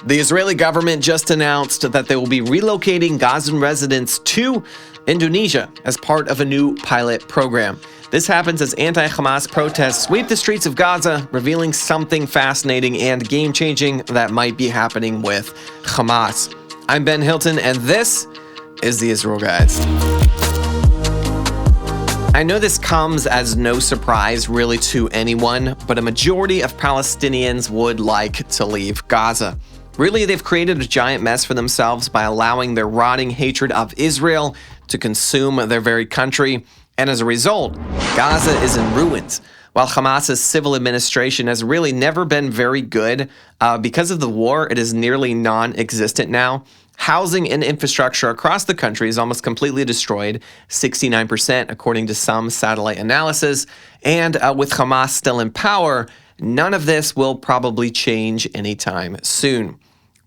The Israeli government just announced that they will be relocating Gazan residents to Indonesia as part of a new pilot program. This happens as anti-Hamas protests sweep the streets of Gaza, revealing something fascinating and game-changing that might be happening with Hamas. I'm Ben Hilton, and this is the Israel Guys. I know this comes as no surprise really to anyone, but a majority of Palestinians would like to leave Gaza. Really, they've created a giant mess for themselves by allowing their rotting hatred of Israel to consume their very country, and as a result, Gaza is in ruins. While Hamas's civil administration has really never been very good, because of the war, it is nearly non-existent now. Housing and infrastructure across the country is almost completely destroyed, 69% according to some satellite analysis, and with Hamas still in power, none of this will probably change anytime soon.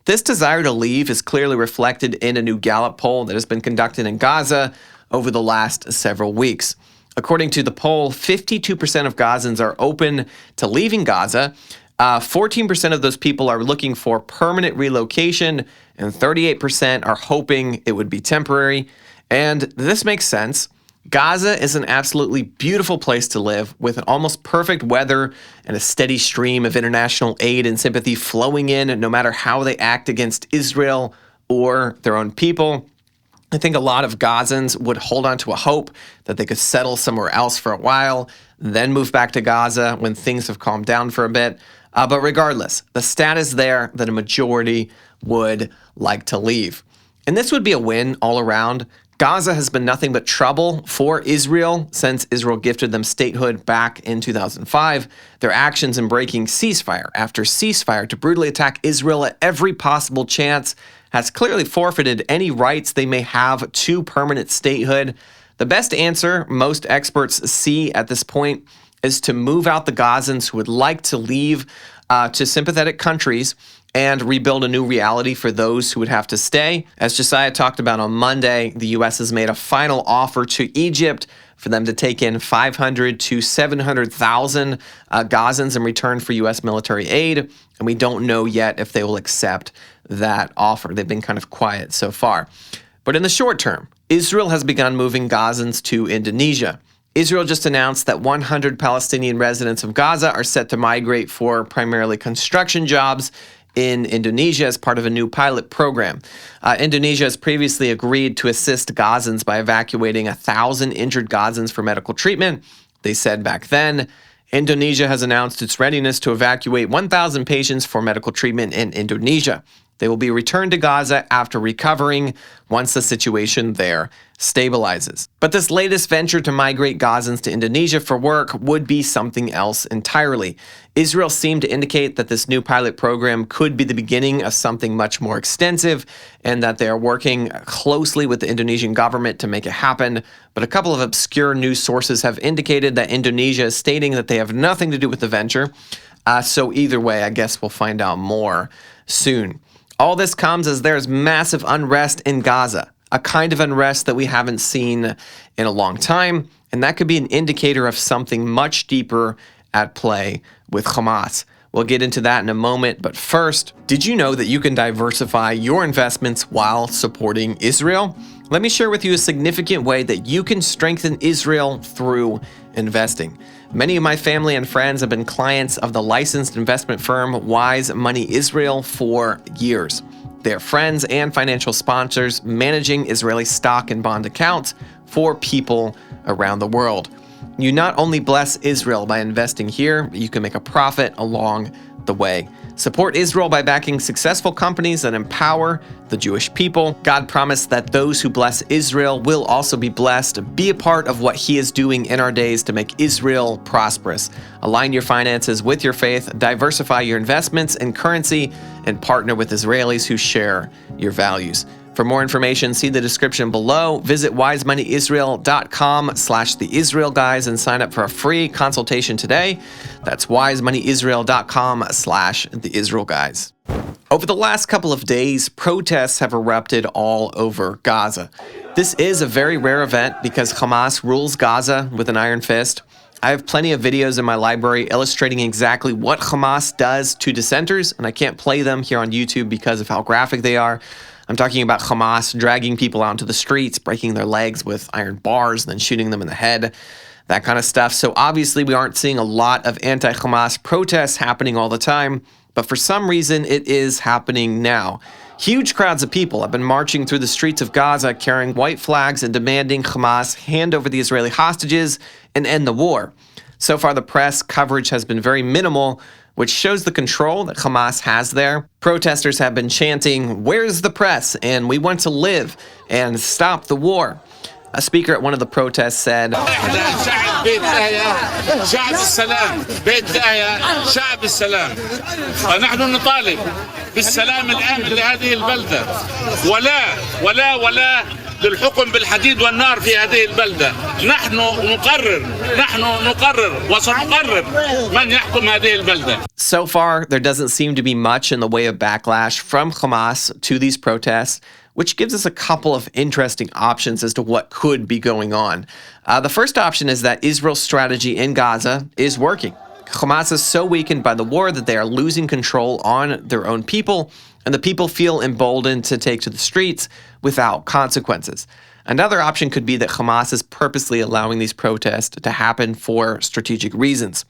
This desire to leave is clearly reflected in a new Gallup poll that has been conducted in Gaza over the last several weeks. According to the poll, 52% of Gazans are open to leaving Gaza. 14% of those people are looking for permanent relocation, and 38% are hoping it would be temporary. And this makes sense. Gaza is an absolutely beautiful place to live, with an almost perfect weather and a steady stream of international aid and sympathy flowing in no matter how they act against Israel or their own people. I think a lot of Gazans would hold on to a hope that they could settle somewhere else for a while, then move back to Gaza when things have calmed down for a bit. But regardless, the stat is there that a majority would like to leave. And this would be a win all around. Gaza has been nothing but trouble for Israel since Israel gifted them statehood back in 2005. Their actions in breaking ceasefire after ceasefire to brutally attack Israel at every possible chance has clearly forfeited any rights they may have to permanent statehood. The best answer most experts see at this point is to move out the Gazans who would like to leave to sympathetic countries and rebuild a new reality for those who would have to stay. As Josiah talked about on Monday, the U.S. has made a final offer to Egypt for them to take in 500 to 700,000 Gazans in return for U.S. military aid, and we don't know yet if they will accept that offer. They've been kind of quiet so far. But in the short term, Israel has begun moving Gazans to Indonesia. Israel just announced that 100 Palestinian residents of Gaza are set to migrate for primarily construction jobs in Indonesia as part of a new pilot program. Indonesia has previously agreed to assist Gazans by evacuating 1,000 injured Gazans for medical treatment. They said back then, Indonesia has announced its readiness to evacuate 1,000 patients for medical treatment in Indonesia. They will be returned to Gaza after recovering once the situation there stabilizes. But this latest venture to migrate Gazans to Indonesia for work would be something else entirely. Israel seemed to indicate that this new pilot program could be the beginning of something much more extensive and that they are working closely with the Indonesian government to make it happen. But a couple of obscure news sources have indicated that Indonesia is stating that they have nothing to do with the venture. So either way, I guess we'll find out more soon. All this comes as there's massive unrest in Gaza, a kind of unrest that we haven't seen in a long time, and that could be an indicator of something much deeper at play with Hamas. We'll get into that in a moment, but first, did you know that you can diversify your investments while supporting Israel? Let me share with you a significant way that you can strengthen Israel through investing. Many of my family and friends have been clients of the licensed investment firm Wise Money Israel for years. They're friends and financial sponsors managing Israeli stock and bond accounts for people around the world. You not only bless Israel by investing here, but you can make a profit along the way. Support Israel by backing successful companies that empower the Jewish people. God promised that those who bless Israel will also be blessed. Be a part of what He is doing in our days to make Israel prosperous. Align your finances with your faith, diversify your investments and currency, and partner with Israelis who share your values. For more information, see the description below. Visit wisemoneyisrael.com/the Israel Guys and sign up for a free consultation today. That's wisemoneyisrael.com/the Israel Guys. Over the last couple of days, protests have erupted all over Gaza. This is a very rare event because Hamas rules Gaza with an iron fist. I have plenty of videos in my library illustrating exactly what Hamas does to dissenters, and I can't play them here on YouTube because of how graphic they are. I'm talking about Hamas dragging people out into the streets, breaking their legs with iron bars, and then shooting them in the head, that kind of stuff. So obviously we aren't seeing a lot of anti-Hamas protests happening all the time, but for some reason it is happening now. Huge crowds of people have been marching through the streets of Gaza carrying white flags and demanding Hamas hand over the Israeli hostages and end the war. So far, the press coverage has been very minimal, which shows the control that Hamas has there. Protesters have been chanting, "Where's the press?" and "We want to live," and "Stop the war." A speaker at one of the protests said, للحكم بالحديد والنار في هذه البلدة. نحن نقرر وسنقرر من يحكم هذه البلدة. So far, there doesn't seem to be much in the way of backlash from Hamas to these protests, which gives us a couple of interesting options as to what could be going on. The first option is that Israel's strategy in Gaza is working. Hamas is so weakened by the war that they are losing control on their own people, and the people feel emboldened to take to the streets without consequences. Another option could be that Hamas is purposely allowing these protests to happen for strategic reasons.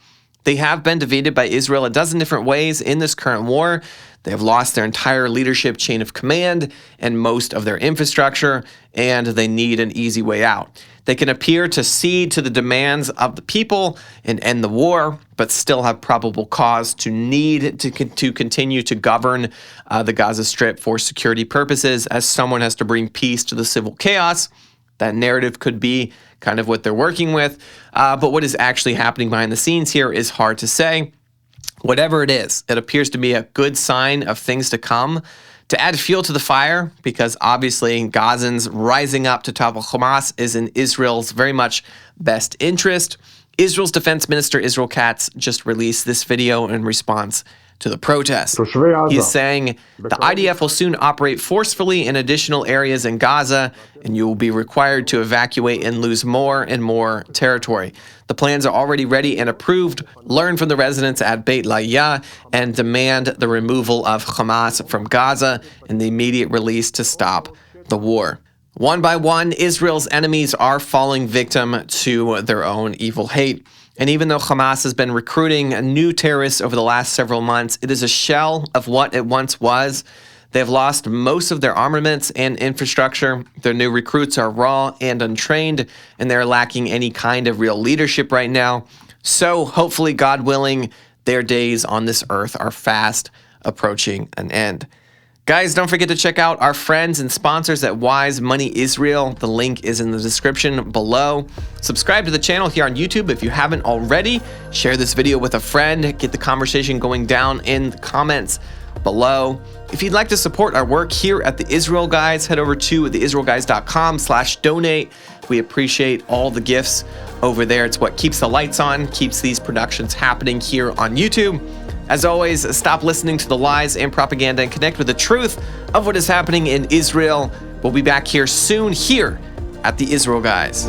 They have been defeated by Israel a dozen different ways in this current war. They have lost their entire leadership chain of command and most of their infrastructure, and they need an easy way out. They can appear to cede to the demands of the people and end the war, but still have probable cause to need to continue to govern the Gaza Strip for security purposes, as someone has to bring peace to the civil chaos. That narrative could be kind of what they're working with, but what is actually happening behind the scenes here is hard to say. Whatever it is, it appears to be a good sign of things to come. To add fuel to the fire, because obviously Gazans rising up to topple Hamas is in Israel's very much best interest. Israel's Defense Minister Israel Katz just released this video in response to the protest. He is saying the IDF will soon operate forcefully in additional areas in Gaza, and you will be required to evacuate and lose more and more territory. The plans are already ready and approved. Learn from the residents at Beit Lahiya and demand the removal of Hamas from Gaza and the immediate release to stop the war. One by one, Israel's enemies are falling victim to their own evil hate. And even though Hamas has been recruiting new terrorists over the last several months, it is a shell of what it once was. They've lost most of their armaments and infrastructure. Their new recruits are raw and untrained, and they're lacking any kind of real leadership right now. So hopefully, God willing, their days on this earth are fast approaching an end. Guys, don't forget to check out our friends and sponsors at Wise Money Israel. The link is in the description below. Subscribe to the channel here on YouTube if you haven't already. Share this video with a friend. Get the conversation going down in the comments below. If you'd like to support our work here at The Israel Guys, head over to theisraelguys.com/donate. We appreciate all the gifts over there. It's what keeps the lights on, keeps these productions happening here on YouTube. As always, stop listening to the lies and propaganda and connect with the truth of what is happening in Israel. We'll be back here soon here at The Israel Guys.